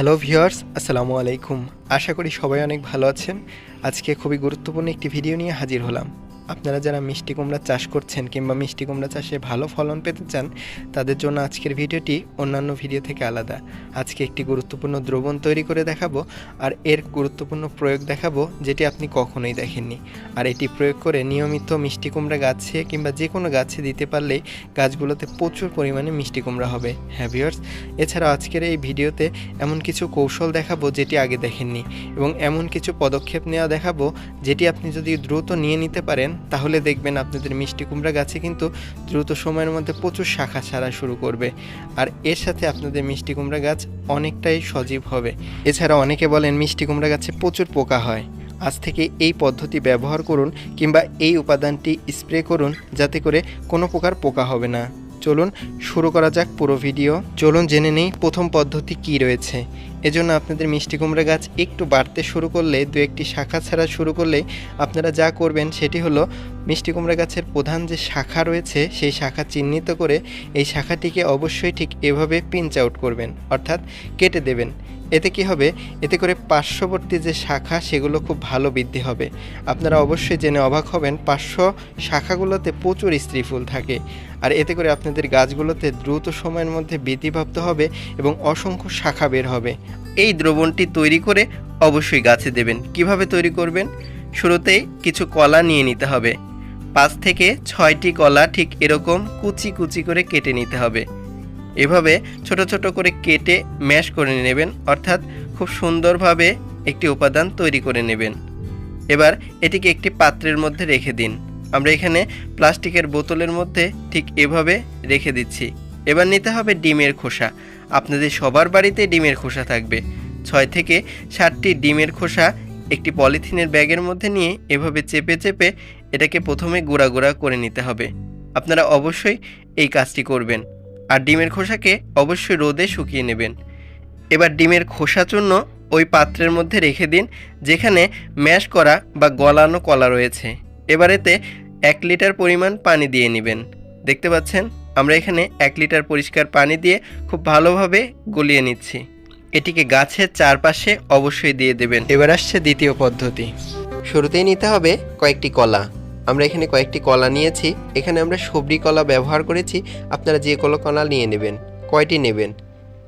Hello viewers, আসসালামু আলাইকুম। আশা করি সবাই অনেক ভালো আছেন। আজকে খুবই গুরুত্বপূর্ণ একটি ভিডিও নিয়ে হাজির হলাম। আপনারা যারা মিষ্টি কুমড়া চাষ করছেন কিংবা মিষ্টি কুমড়া চাষে ভালো ফলন পেতে চান, তাদের জন্য আজকের ভিডিওটি অন্যান্য ভিডিও থেকে আলাদা। আজকে একটি গুরুত্বপূর্ণ দ্রবণ তৈরি করে দেখাবো আর এর গুরুত্বপূর্ণ প্রয়োগ দেখাবো, যেটি আপনি কখনোই দেখেননি। আর এটি প্রয়োগ করে নিয়মিত মিষ্টি কুমড়া গাছে কিংবা যে কোনো গাছে দিতে পারলেই গাছগুলোতে প্রচুর পরিমাণে মিষ্টি কুমড়া হবে। হ্যাঁ ভিউয়ার্স, এছাড়াও আজকের এই ভিডিওতে এমন কিছু কৌশল দেখাবো যেটি আগে দেখেননি, এবং এমন কিছু পদক্ষেপ নেওয়া দেখাবো যেটি আপনি যদি দ্রুত নিয়ে নিতে পারেন, তাহলে দেখবেন আপনাদের মিষ্টি কুমড়া গাছে কিন্তু দ্রুত সময়ের মধ্যে প্রচুর শাখা ছাড়া শুরু করবে। আর এর সাথে আপনাদের মিষ্টি কুমড়া গাছ অনেকটাই সজীব হবে। এছাড়া অনেকে বলেন মিষ্টি কুমড়া গাছে প্রচুর পোকা হয়। আজ থেকে এই পদ্ধতি ব্যবহার করুন কিংবা এই উপাদানটি স্প্রে করুন, যাতে করে কোনো প্রকার পোকা হবে না। চলুন শুরু করা যাক পুরো ভিডিও। চলুন জেনে নেই প্রথম পদ্ধতি কি রয়েছে। এজন্য আপনাদের মিষ্টি কুমড়া গাছ একটু বাড়তে শুরু করলে, দু একটি শাখা ছাড়া শুরু করলে আপনারা যা করবেন সেটি হলো, মিষ্টি কুমড়া গাছের প্রধান যে শাখা রয়েছে সেই শাখা চিহ্নিত করে এই শাখাটিকে অবশ্যই ঠিক এভাবে পিঞ্চ আউট করবেন, অর্থাৎ কেটে দেবেন। এতে কি হবে, এতে করে পার্শ্ববর্তী যে শাখা সেগুলো খুব ভালো বৃদ্ধি হবে। আপনারা অবশ্যই জেনে অবাক হবেন, পার্শ্ব শাখাগুলোতে প্রচুর স্ত্রী ফুল থাকে। আর এতে করে আপনাদের গাছগুলোতে দ্রুত সময়ের মধ্যে বৃদ্ধিপ্রাপ্ত হবে এবং অসংখ্য শাখা বের হবে। এই দ্রবণটি তৈরি করে অবশ্যই গাছে দেবেন। কিভাবে তৈরি করবেন? শুরুতেই কিছু কলা নিয়ে নিতে হবে। 5 থেকে 6টি কলা ঠিক এরকম কুচি কুচি করে কেটে নিতে হবে। এভাবে ছোট ছোট করে কেটে ম্যাশ করে নেবেন, অর্থাৎ খুব সুন্দরভাবে একটি উপাদান তৈরি করে নেবেন। এবার এটিকে একটি পাত্রের মধ্যে রেখে দিন। আমরা এখানে প্লাস্টিকের বোতলের মধ্যে ঠিক এভাবে রেখে দিচ্ছি। এবার নিতে হবে ডিমের খোসা। আপনাদের সবার বাড়িতে ডিমের খোসা থাকবে। 6 থেকে 7টি ডিমের খোসা একটি পলিথিনের ব্যাগের মধ্যে নিয়ে এভাবে চেপে চেপে এটাকে প্রথমে গুঁড়া গুঁড়া করে নিতে হবে। আপনারা অবশ্যই এই কাজটি করবেন। আর ডিমের খোসাকে অবশ্যই রোদে শুকিয়ে নেবেন। এবার ডিমের খোসা চূর্ণ ওই পাত্রের মধ্যে রেখে দিন যেখানে ম্যাশ করা বা গলানো কলা রয়েছে। এবার এতে 1 লিটার পরিমাণ পানি দিয়ে নেবেন। দেখতে পাচ্ছেন, আমরা এখানে 1 লিটার পরিষ্কার পানি দিয়ে খুব ভালোভাবে গলিয়ে নিচ্ছি। এটিকে গাছের চারপাশে অবশ্যই দিয়ে দেবেন। এবার আসছে দ্বিতীয় পদ্ধতি। শুরুতেই নিতে হবে কয়েকটি কলা। আমরা এখানে কয়েকটি কলা নিয়েছি। এখানে আমরা সবরি কলা ব্যবহার করেছি। আপনারা যে কোনো কলা নিয়ে নেবেন। কয়টি নেবেন?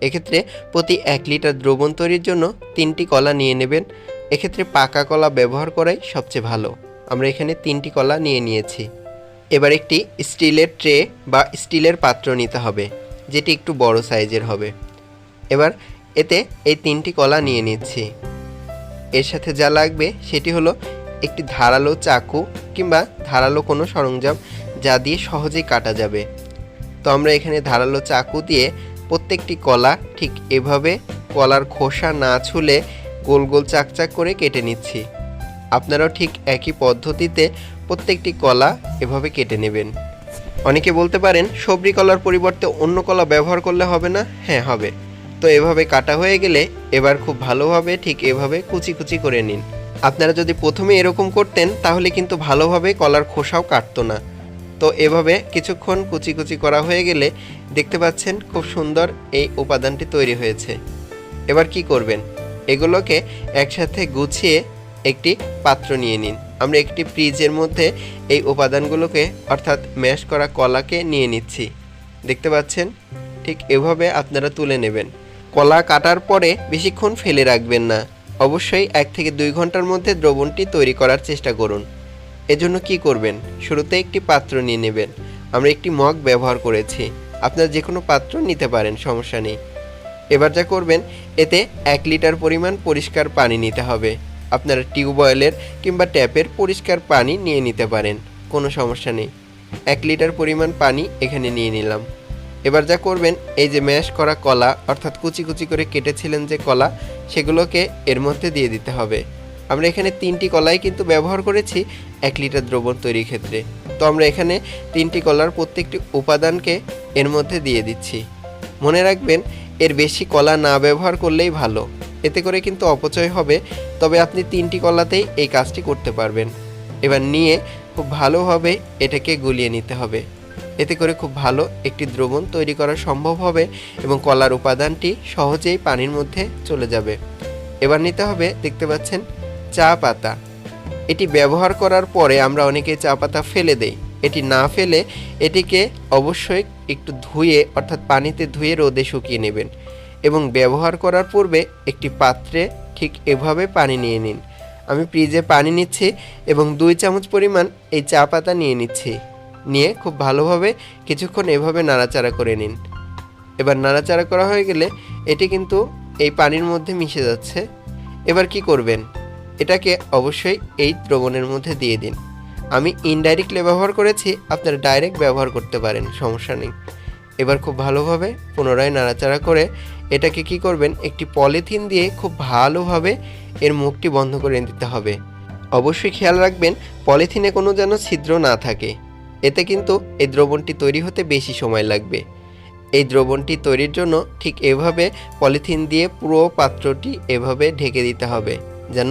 এক্ষেত্রে প্রতি 1 লিটার দ্রবণ তৈরির জন্য 3টি কলা নিয়ে নেবেন। এক্ষেত্রে পাকা কলা ব্যবহার করাই সবচেয়ে ভালো। আমরা এখানে 3টি কলা নিয়ে নিয়েছি। এবার একটি স্টিলের ট্রে বা স্টিলের পাত্র নিতে হবে, যেটি একটু বড় সাইজের হবে। এবার এতে এই 3টি কলা নিয়ে নিচ্ছি। এর সাথে যা লাগবে সেটি হলো একটি ধারালো চাকু কিংবা ধারালো কোনো সরঞ্জাম, যা দিয়ে সহজেই কাটা যাবে। তো আমরা এখানে ধারালো চাকু দিয়ে প্রত্যেকটি কলা ঠিক এভাবে কলার খোসা না ছুলে গোল গোল চাকচাক করে কেটে নিচ্ছি। আপনারাও ঠিক একই পদ্ধতিতে প্রত্যেকটি কলা এভাবে কেটে নেবেন। অনেকে বলতে পারেন, সবরি কলার পরিবর্তে অন্য কলা ব্যবহার করলে হবে না? হ্যাঁ, হবে। তো এভাবে কাটা হয়ে গেলে এবার খুব ভালোভাবে ঠিক এভাবে কুচি কুচি করে নিন। আপনারা যদি প্রথমে এরকম করতেন তাহলে কিন্তু ভালোভাবে কলার খোসাও কাটতো না। তো এভাবে কিছুক্ষণ কুচি কুচি করা হয়ে গেলে দেখতে পাচ্ছেন খুব সুন্দর এই উপাদানটি তৈরি হয়েছে। এবার কি করবেন? এগুলোকে একসাথে গুছিয়ে একটি পাত্র নিয়ে নিন। আমরা একটি ফ্রিজের মধ্যে এই উপাদানগুলোকে, অর্থাৎ ম্যাশ করা কলাকে নিয়ে নিচ্ছি। দেখতে পাচ্ছেন, ঠিক এভাবে আপনারা তুলে নেবেন। কলা কাটার পরে বেশিক্ষণ ফেলে রাখবেন না। অবশ্যই 1 থেকে 2 ঘন্টার মধ্যে দ্রবণটি তৈরি করার চেষ্টা করুন। এজন্য কি করবেন? শুরুতে একটি পাত্র নিয়ে নেবেন। আমরা একটি মগ ব্যবহার করেছি। আপনারা যে কোনো পাত্র নিতে পারেন, সমস্যা নেই। এবার যা করবেন, এতে 1 লিটার পরিমাণ পরিষ্কার পানি নিতে হবে। আপনারা টিউবওয়েলের কিংবা ট্যাপের পরিষ্কার পানি নিয়ে নিতে পারেন, কোনো সমস্যা নেই। 1 লিটার পরিমাণ পানি এখানে নিয়ে নিলাম। এবার যা করবেন, এই যে ম্যাশ করা কলা, অর্থাৎ কুচি কুচি করে কেটেছিলেন যে কলা, সেগুলোকে এর মধ্যে দিয়ে দিতে হবে। আমরা এখানে 3টি কলাই কিন্তু ব্যবহার করেছি 1 লিটার দ্রবণ তৈরির ক্ষেত্রে। তো আমরা এখানে 3টি কলার প্রত্যেকটি উপাদানকে এর মধ্যে দিয়ে দিচ্ছি। মনে রাখবেন, এর বেশি কলা না ব্যবহার করলেই ভালো। এতে করে কিন্তু অপচয় হবে। তবে আপনি 3টি কলাতেই এই কাজটি করতে পারবেন। এবার নিয়ে খুব ভালোভাবে এটাকে গুলিয়ে নিতে হবে। এতে করে খুব ভালো একটি দ্রবণ তৈরি করা সম্ভব হবে এবং কলার উপাদানটি সহজেই পানির মধ্যে চলে যাবে। এবার নিতে হবে, দেখতে পাচ্ছেন, চা পাতা। এটি ব্যবহার করার পরে আমরা অনেকেই চা পাতা ফেলে দেই। এটি না ফেলে এটিকে অবশ্যই একটু ধুয়ে, অর্থাৎ পানিতে ধুয়ে রোদে শুকিয়ে নেবেন এবং ব্যবহার করার পূর্বে একটি পাত্রে ঠিক এভাবে পানি নিয়ে নিন। আমি ফ্রিজে পানি নিচ্ছি এবং 2 চামচ পরিমাণ এই চা পাতা নিয়ে নিচ্ছি। নিয়ে খুব ভালোভাবে কিছুক্ষণ এভাবে নাড়াচাড়া করে নিন। এবার নাড়াচাড়া করা হয়ে গেলে এটি কিন্তু এই পানির মধ্যে মিশে যাচ্ছে। এবার কি করবেন, এটাকে অবশ্যই এই দ্রবণের মধ্যে দিয়ে দিন। আমি ইনডাইরেক্টলি ব্যবহার করেছি, আপনারা ডাইরেক্ট ব্যবহার করতে পারেন, সমস্যা নেই। এবার খুব ভালোভাবে পুনরায় নাড়াচাড়া করে এটাকে কি করবেন, একটি পলিথিন দিয়ে খুব ভালোভাবে এর মুখটি বন্ধ করে দিতে হবে। অবশ্যই খেয়াল রাখবেন পলিথিনে কোনো যেন ছিদ্র না থাকে, এতে কিন্তু এই দ্রবণটি তৈরি হতে বেশি সময় লাগবে। এই দ্রবণটি তৈরির জন্য ঠিক এভাবে পলিথিন দিয়ে পুরো পাত্রটি এভাবে ঢেকে দিতে হবে, যেন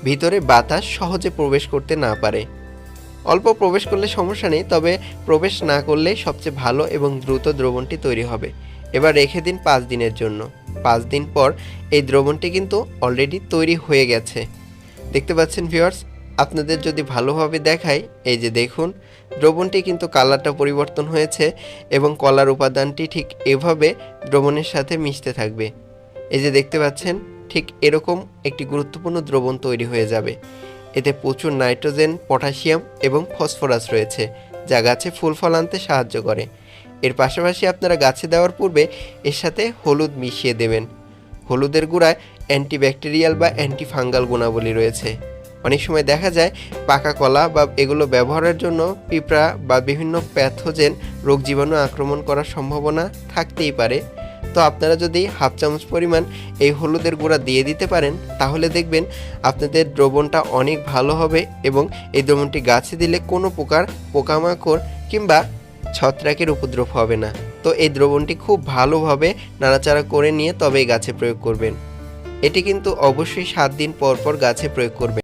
ভিতরে বাতাস সহজে প্রবেশ করতে না পারে। অল্প প্রবেশ করলে সমস্যা নেই, তবে প্রবেশ না করলে সবচেয়ে ভালো এবং দ্রুত দ্রবণটি তৈরি হবে। এবার রেখে দিন 5 দিনের জন্য। 5 দিন পর এই দ্রবণটি কিন্তু অলরেডি তৈরি হয়ে গেছে। দেখতে পাচ্ছেন ভিউয়ার্স, আপনাদের যদি ভালোভাবে দেখাই, এই যে দেখুন দ্রবণটি কিন্তু কালারটা পরিবর্তন হয়েছে এবং কলার উপাদানটি ঠিক এভাবে দ্রবণের সাথে মিশতে থাকবে। এই যে দেখতে পাচ্ছেন, ঠিক এরকম একটি গুরুত্বপূর্ণ দ্রবণ তৈরি হয়ে যাবে। এতে প্রচুর নাইট্রোজেন, পটাশিয়াম এবং ফসফরাস রয়েছে, যা গাছে ফুল ফল আনতে সাহায্য করে। এর পাশাপাশি আপনারা গাছে দেওয়ার পূর্বে এর সাথে হলুদ মিশিয়ে দেবেন। হলুদের গুঁড়ায় অ্যান্টিব্যাকটেরিয়াল বা অ্যান্টিফাঙ্গাল গুণাবলী রয়েছে। অনেক সময় দেখা যায় পাকা কলা বা এগুলো ব্যবহারের জন্য পিঁপড়া বা বিভিন্ন প্যাথোজেন রোগ জীবাণু আক্রমণ করার সম্ভাবনা থাকতেই পারে। তো আপনারা যদি 1/2 চামচ পরিমাণ এই হলুদের গুঁড়া দিয়ে দিতে পারেন, তাহলে দেখবেন আপনাদের দ্রবণটা অনেক ভালো হবে এবং এই দ্রবণটি গাছে দিলে কোনো প্রকার পোকামাকড় কিংবা ছত্রাকের উপদ্রব হবে না। তো এই দ্রবণটি খুব ভালোভাবে নাড়াচাড়া করে নিয়ে তবেই গাছে প্রয়োগ করবেন। এটি কিন্তু অবশ্যই 7 দিন পর পর গাছে প্রয়োগ করবেন।